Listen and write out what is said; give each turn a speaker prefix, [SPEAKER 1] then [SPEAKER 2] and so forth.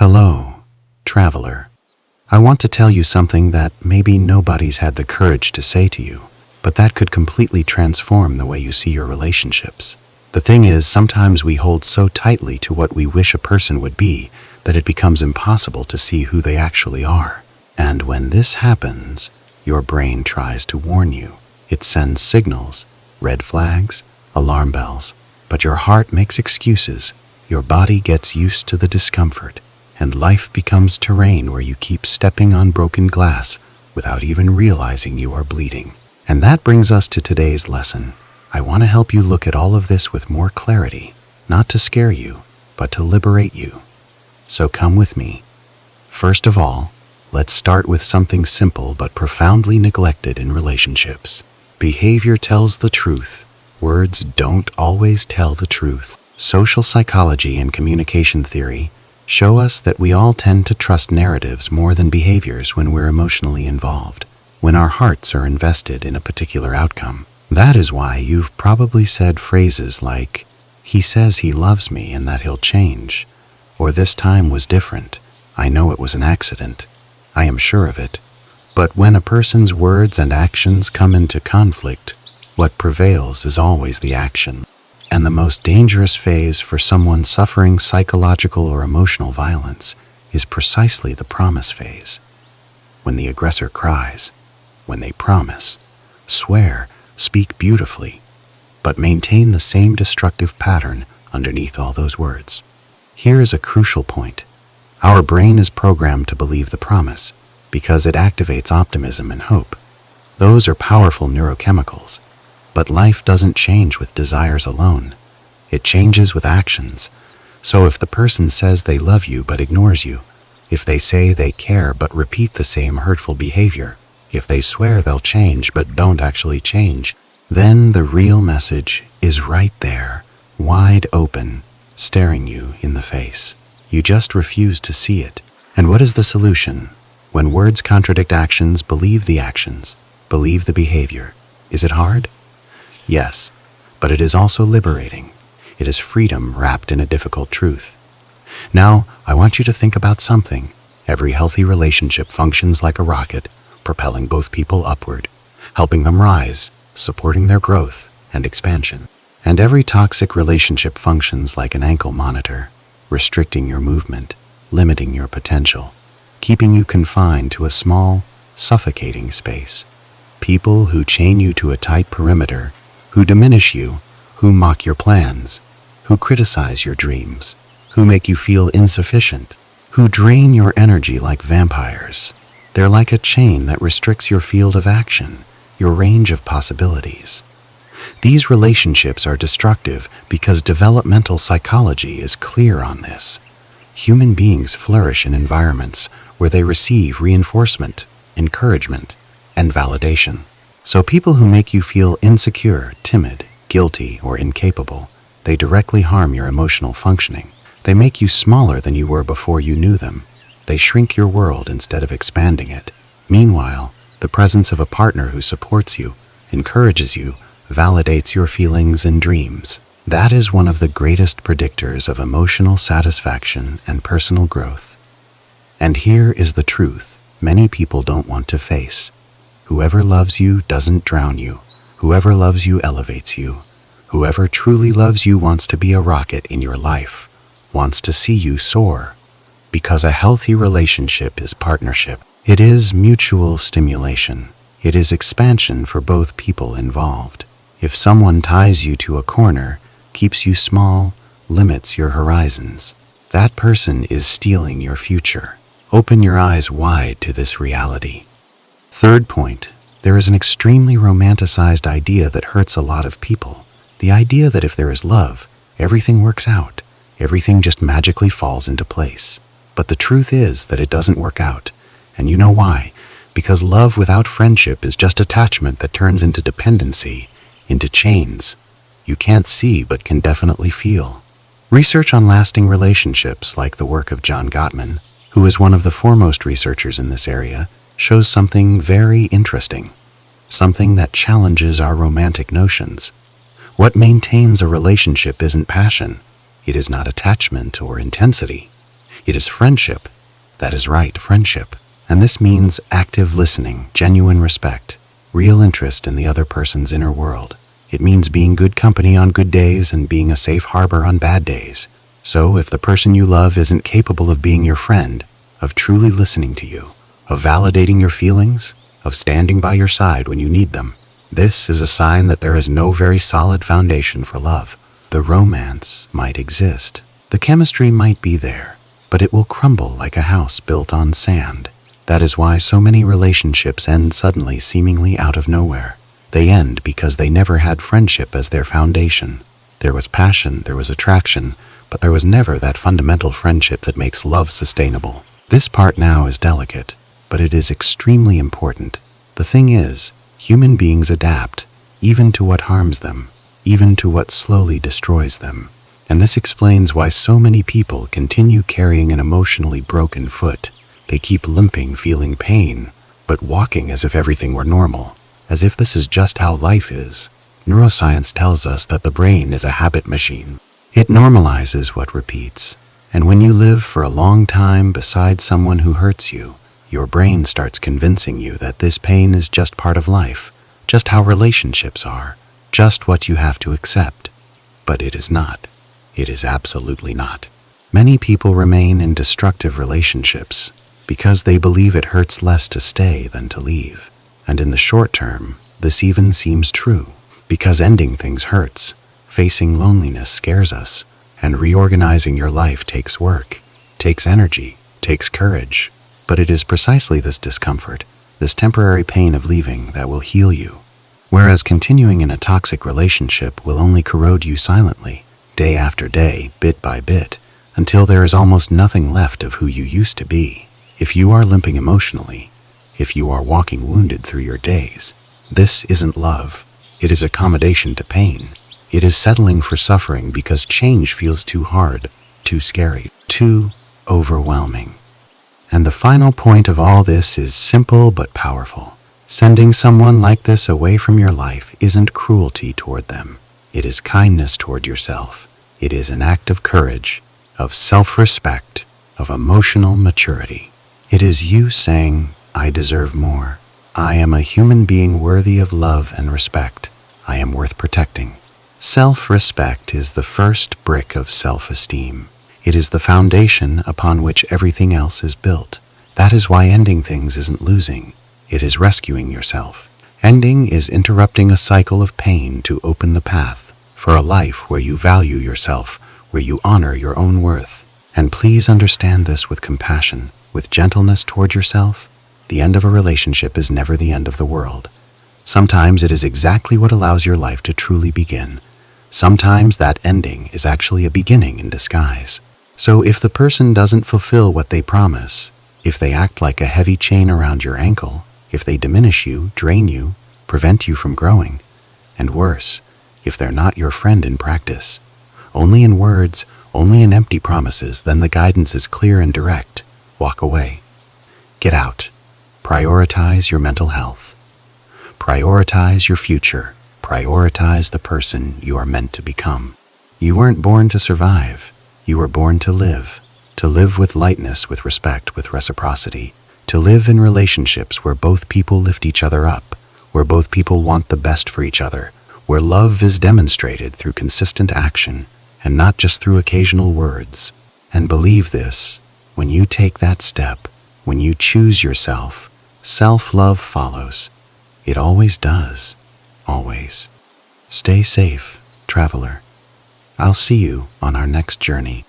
[SPEAKER 1] Hello, traveler. I want to tell you something that maybe nobody's had the courage to say to you, but that could completely transform the way you see your relationships. The thing is, sometimes we hold so tightly to what we wish a person would be that it becomes impossible to see who they actually are. And when this happens, your brain tries to warn you. It sends signals, red flags, alarm bells, but your heart makes excuses. Your body gets used to the discomfort, and life becomes terrain where you keep stepping on broken glass without even realizing you are bleeding. And that brings us to today's lesson. I want to help you look at all of this with more clarity, not to scare you, but to liberate you. So come with me. First of all, let's start with something simple but profoundly neglected in relationships. Behavior tells the truth. Words don't always tell the truth. Social psychology and communication theory show us that we all tend to trust narratives more than behaviors when we're emotionally involved, when our hearts are invested in a particular outcome. That is why you've probably said phrases like, "He says he loves me and that he'll change," or "This time was different. I know it was an accident. I am sure of it." But when a person's words and actions come into conflict, what prevails is always the action. And the most dangerous phase for someone suffering psychological or emotional violence is precisely the promise phase. When the aggressor cries, when they promise, swear, speak beautifully, but maintain the same destructive pattern underneath all those words. Here is a crucial point. Our brain is programmed to believe the promise because it activates optimism and hope. Those are powerful neurochemicals. But life doesn't change with desires alone. It changes with actions. So if the person says they love you but ignores you, if they say they care but repeat the same hurtful behavior, if they swear they'll change but don't actually change, then the real message is right there, wide open, staring you in the face. You just refuse to see it. And what is the solution? When words contradict actions, believe the actions, believe the behavior. Is it hard? Yes, but it is also liberating. It is freedom wrapped in a difficult truth. Now, I want you to think about something. Every healthy relationship functions like a rocket, propelling both people upward, helping them rise, supporting their growth and expansion. And every toxic relationship functions like an ankle monitor, restricting your movement, limiting your potential, keeping you confined to a small, suffocating space. People who chain you to a tight perimeter, who diminish you, who mock your plans, who criticize your dreams, who make you feel insufficient, who drain your energy like vampires. They're like a chain that restricts your field of action, your range of possibilities. These relationships are destructive because developmental psychology is clear on this. Human beings flourish in environments where they receive reinforcement, encouragement, and validation. So people who make you feel insecure, timid, guilty, or incapable, they directly harm your emotional functioning. They make you smaller than you were before you knew them. They shrink your world instead of expanding it. Meanwhile, the presence of a partner who supports you, encourages you, validates your feelings and dreams. That is one of the greatest predictors of emotional satisfaction and personal growth. And here is the truth many people don't want to face. Whoever loves you doesn't drown you. Whoever loves you elevates you. Whoever truly loves you wants to be a rocket in your life, wants to see you soar. Because a healthy relationship is partnership. It is mutual stimulation. It is expansion for both people involved. If someone ties you to a corner, keeps you small, limits your horizons, that person is stealing your future. Open your eyes wide to this reality. Third point, there is an extremely romanticized idea that hurts a lot of people. The idea that if there is love, everything works out. Everything just magically falls into place. But the truth is that it doesn't work out. And you know why? Because love without friendship is just attachment that turns into dependency, into chains. You can't see but can definitely feel. Research on lasting relationships, like the work of John Gottman, who is one of the foremost researchers in this area, shows something very interesting, something that challenges our romantic notions. What maintains a relationship isn't passion. It is not attachment or intensity. It is friendship. That is right, friendship. And this means active listening, genuine respect, real interest in the other person's inner world. It means being good company on good days and being a safe harbor on bad days. So if the person you love isn't capable of being your friend, of truly listening to you, of validating your feelings, of standing by your side when you need them, this is a sign that there is no very solid foundation for love. The romance might exist. The chemistry might be there, but it will crumble like a house built on sand. That is why so many relationships end suddenly, seemingly out of nowhere. They end because they never had friendship as their foundation. There was passion, there was attraction, but there was never that fundamental friendship that makes love sustainable. This part now is delicate, but it is extremely important. The thing is, human beings adapt, even to what harms them, even to what slowly destroys them. And this explains why so many people continue carrying an emotionally broken foot. They keep limping, feeling pain, but walking as if everything were normal, as if this is just how life is. Neuroscience tells us that the brain is a habit machine. It normalizes what repeats. And when you live for a long time beside someone who hurts you, your brain starts convincing you that this pain is just part of life, just how relationships are, just what you have to accept. But it is not. It is absolutely not. Many people remain in destructive relationships because they believe it hurts less to stay than to leave. And in the short term, this even seems true, because ending things hurts, facing loneliness scares us, and reorganizing your life takes work, takes energy, takes courage. But it is precisely this discomfort, this temporary pain of leaving, that will heal you. Whereas continuing in a toxic relationship will only corrode you silently, day after day, bit by bit, until there is almost nothing left of who you used to be. If you are limping emotionally, if you are walking wounded through your days, this isn't love. It is accommodation to pain. It is settling for suffering because change feels too hard, too scary, too overwhelming. And the final point of all this is simple but powerful. Sending someone like this away from your life isn't cruelty toward them. It is kindness toward yourself. It is an act of courage, of self-respect, of emotional maturity. It is you saying, I deserve more. I am a human being worthy of love and respect. I am worth protecting. Self-respect is the first brick of self-esteem. It is the foundation upon which everything else is built. That is why ending things isn't losing. It is rescuing yourself. Ending is interrupting a cycle of pain to open the path for a life where you value yourself, where you honor your own worth. And please understand this with compassion, with gentleness toward yourself. The end of a relationship is never the end of the world. Sometimes it is exactly what allows your life to truly begin. Sometimes that ending is actually a beginning in disguise. So if the person doesn't fulfill what they promise, if they act like a heavy chain around your ankle, if they diminish you, drain you, prevent you from growing, and worse, if they're not your friend in practice, only in words, only in empty promises, then the guidance is clear and direct. Walk away. Get out. Prioritize your mental health. Prioritize your future. Prioritize the person you are meant to become. You weren't born to survive. You were born to live with lightness, with respect, with reciprocity, to live in relationships where both people lift each other up, where both people want the best for each other, where love is demonstrated through consistent action and not just through occasional words. And believe this, when you take that step, when you choose yourself, self-love follows. It always does. Always. Stay safe, traveler. I'll see you on our next journey.